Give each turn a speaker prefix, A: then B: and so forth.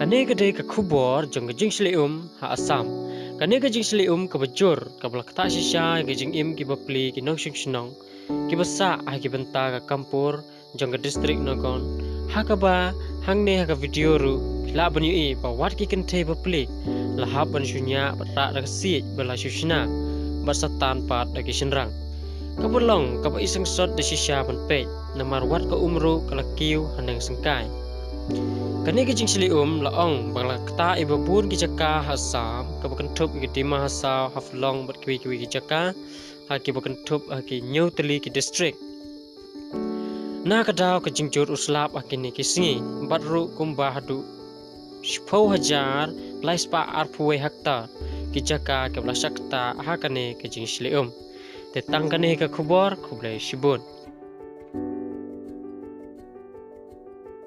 A: Kani gede ke kubor jong ke jing shlei ha Assam. Kani ke jing shlei ke bajur ke belak tak shisha ke jing im ke bapli ke nong shing shnong ke basa ha ke benta ke kampur jong ke distrik nogon ha ke ba hang ne ha ke video ru la banyu e ba wat ke kente bapli la ha ban shunya bata da si bala shushna basatan pat da ke shinrang ke bolong ke ba iseng sot de shisha ban pe namar wat ke umru ke lakiu hanang sengkai. Kani ke jing shlei laong bangla ktah iba bun ki jaka Assam ke bakan thup ki dima hasa haflong bat kiwi ki jaka ha ki bakan thup ha ki new teli ki district na kadaw ke jing jur uslap ha ki ni ki singi batru kumba hadu shpau hajar laispa arpuwe hakta ki jaka ke blasakta ha kane ke jing shlei te tang kane ke khubor khublai shibun.